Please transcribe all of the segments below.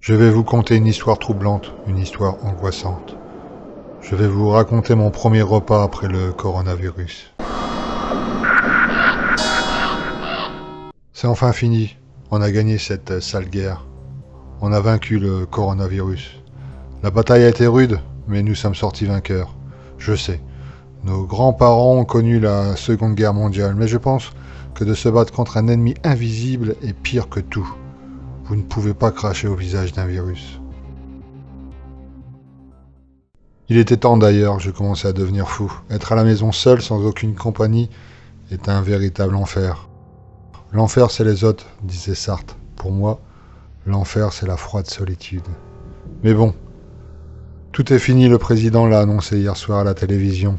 Je vais vous conter une histoire troublante, une histoire angoissante. Je vais vous raconter mon premier repas après le coronavirus. C'est enfin fini. On a gagné cette sale guerre. On a vaincu le coronavirus. La bataille a été rude, mais nous sommes sortis vainqueurs. Je sais. Nos grands-parents ont connu la Seconde Guerre mondiale, mais je pense que de se battre contre un ennemi invisible est pire que tout. Vous ne pouvez pas cracher au visage d'un virus. Il était temps d'ailleurs, je commençais à devenir fou. Être à la maison seul, sans aucune compagnie, est un véritable enfer. L'enfer, c'est les autres, disait Sartre. Pour moi, l'enfer, c'est la froide solitude. Mais bon, tout est fini, le président l'a annoncé hier soir à la télévision.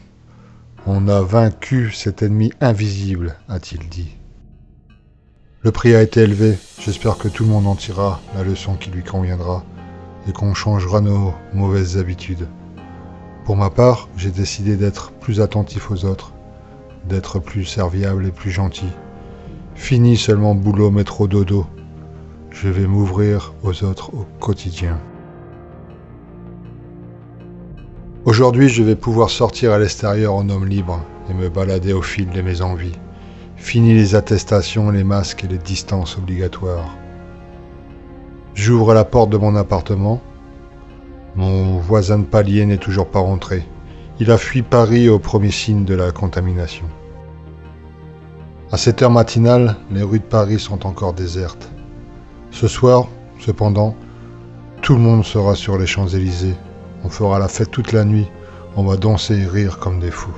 On a vaincu cet ennemi invisible, a-t-il dit. Le prix a été élevé, j'espère que tout le monde en tirera la leçon qui lui conviendra et qu'on changera nos mauvaises habitudes. Pour ma part, j'ai décidé d'être plus attentif aux autres, d'être plus serviable et plus gentil. Fini seulement boulot, métro, dodo. Je vais m'ouvrir aux autres au quotidien. Aujourd'hui, je vais pouvoir sortir à l'extérieur en homme libre et me balader au fil de mes envies. Fini les attestations, les masques et les distances obligatoires. J'ouvre la porte de mon appartement. Mon voisin de palier n'est toujours pas rentré. Il a fui Paris au premier signe de la contamination. À cette heure matinale, les rues de Paris sont encore désertes. Ce soir, cependant, tout le monde sera sur les Champs-Élysées. On fera la fête toute la nuit. On va danser et rire comme des fous.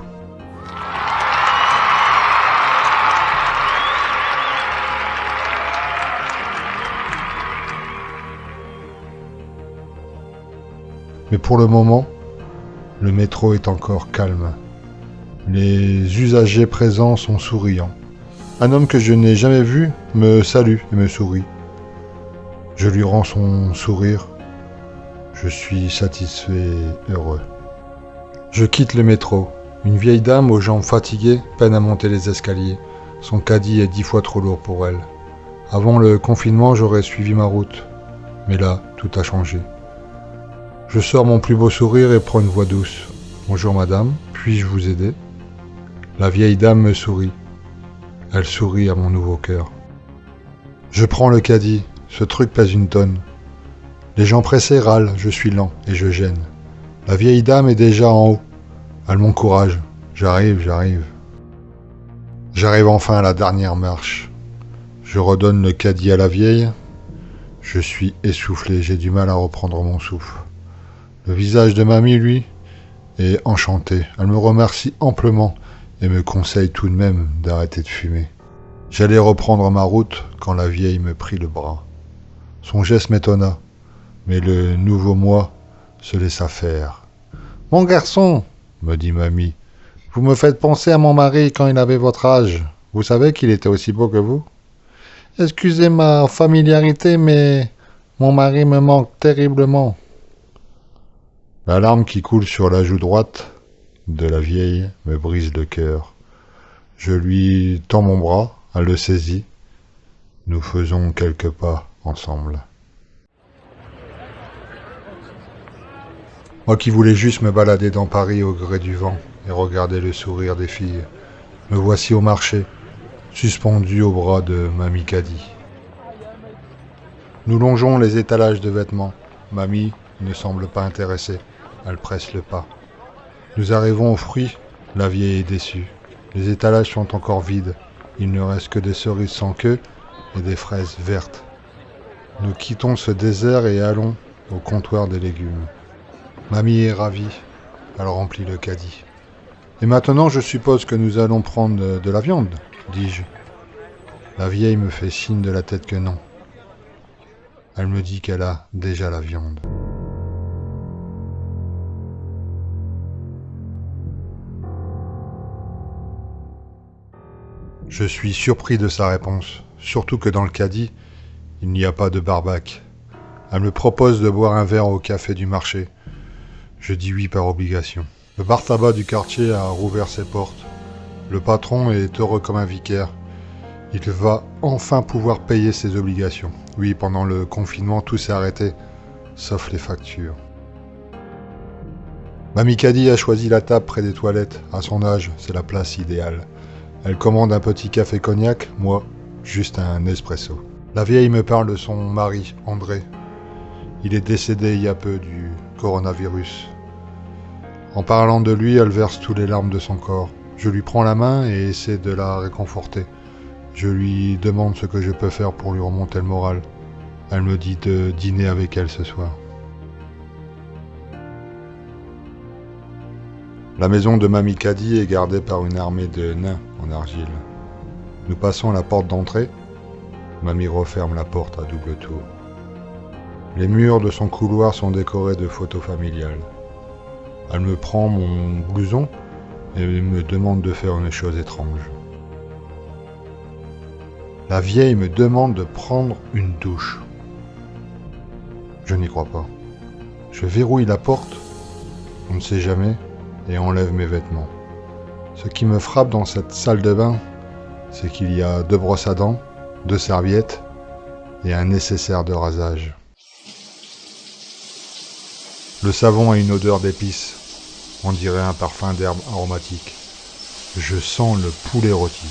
Mais pour le moment, le métro est encore calme. Les usagers présents sont souriants. Un homme que je n'ai jamais vu me salue et me sourit. Je lui rends son sourire. Je suis satisfait et heureux. Je quitte le métro. Une vieille dame aux jambes fatiguées peine à monter les escaliers. Son caddie est 10 fois trop lourd pour elle. Avant le confinement, j'aurais suivi ma route. Mais là, tout a changé. Je sors mon plus beau sourire et prends une voix douce. « Bonjour madame, puis-je vous aider ?» La vieille dame me sourit. Elle sourit à mon nouveau cœur. Je prends le caddie. Ce truc pèse une tonne. Les gens pressés râlent, je suis lent et je gêne. La vieille dame est déjà en haut. Elle m'encourage. J'arrive. J'arrive enfin à la dernière marche. Je redonne le caddie à la vieille. Je suis essoufflé, j'ai du mal à reprendre mon souffle. Le visage de mamie, lui, est enchanté. Elle me remercie amplement et me conseille tout de même d'arrêter de fumer. J'allais reprendre ma route quand la vieille me prit le bras. Son geste m'étonna, mais le nouveau moi se laissa faire. « Mon garçon, me dit mamie, vous me faites penser à mon mari quand il avait votre âge. Vous savez qu'il était aussi beau que vous ? Excusez ma familiarité, mais mon mari me manque terriblement. » La larme qui coule sur la joue droite de la vieille me brise le cœur. Je lui tends mon bras, elle le saisit. Nous faisons quelques pas ensemble. Moi qui voulais juste me balader dans Paris au gré du vent et regarder le sourire des filles, me voici au marché, suspendu au bras de Mamie Caddy. Nous longeons les étalages de vêtements. Mamie ne semble pas intéressée. Elle presse le pas. Nous arrivons aux fruits. La vieille est déçue. Les étalages sont encore vides. Il ne reste que des cerises sans queue et des fraises vertes. Nous quittons ce désert et allons au comptoir des légumes. Mamie est ravie. Elle remplit le caddie. Et maintenant, je suppose que nous allons prendre de la viande, dis-je. La vieille me fait signe de la tête que non. Elle me dit qu'elle a déjà la viande. Je suis surpris de sa réponse, surtout que dans le caddie, il n'y a pas de barbac. Elle me propose de boire un verre au café du marché. Je dis oui par obligation. Le bar tabac du quartier a rouvert ses portes. Le patron est heureux comme un vicaire. Il va enfin pouvoir payer ses obligations. Oui, pendant le confinement, tout s'est arrêté. sauf les factures. Mamie Caddy a choisi la table près des toilettes. À son âge, c'est la place idéale. Elle commande un petit café cognac, moi, juste un espresso. La vieille me parle de son mari, André. Il est décédé il y a peu du coronavirus. En parlant de lui, elle verse tous les larmes de son corps. Je lui prends la main et essaie de la réconforter. Je lui demande ce que je peux faire pour lui remonter le moral. Elle me dit de dîner avec elle ce soir. La maison de Mamie Caddy est gardée par une armée de nains en argile. Nous passons la porte d'entrée. Mamie referme la porte à double tour. Les murs de son couloir sont décorés de photos familiales. Elle me prend mon blouson et me demande de faire une chose étrange. La vieille me demande de prendre une douche. Je n'y crois pas. Je verrouille la porte, on ne sait jamais, et enlève mes vêtements. Ce qui me frappe dans cette salle de bain, c'est qu'il y a 2 brosses à dents, 2 serviettes et un nécessaire de rasage. Le savon a une odeur d'épices, on dirait un parfum d'herbe aromatique. Je sens le poulet rôti.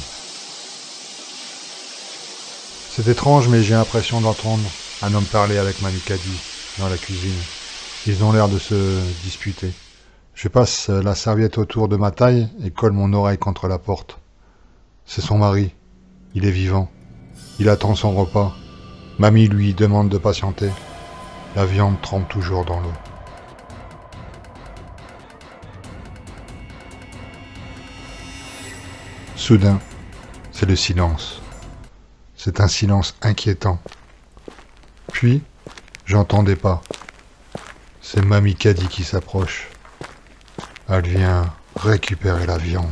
C'est étrange, mais j'ai l'impression d'entendre un homme parler avec Mamie Caddy dans la cuisine. Ils ont l'air de se disputer. Je passe la serviette autour de ma taille et colle mon oreille contre la porte. C'est son mari. Il est vivant. Il attend son repas. Mamie lui demande de patienter. La viande trempe toujours dans l'eau. Soudain, c'est le silence. C'est un silence inquiétant. Puis, j'entends des pas. C'est Mamie Caddy qui s'approche. Elle vient récupérer la viande.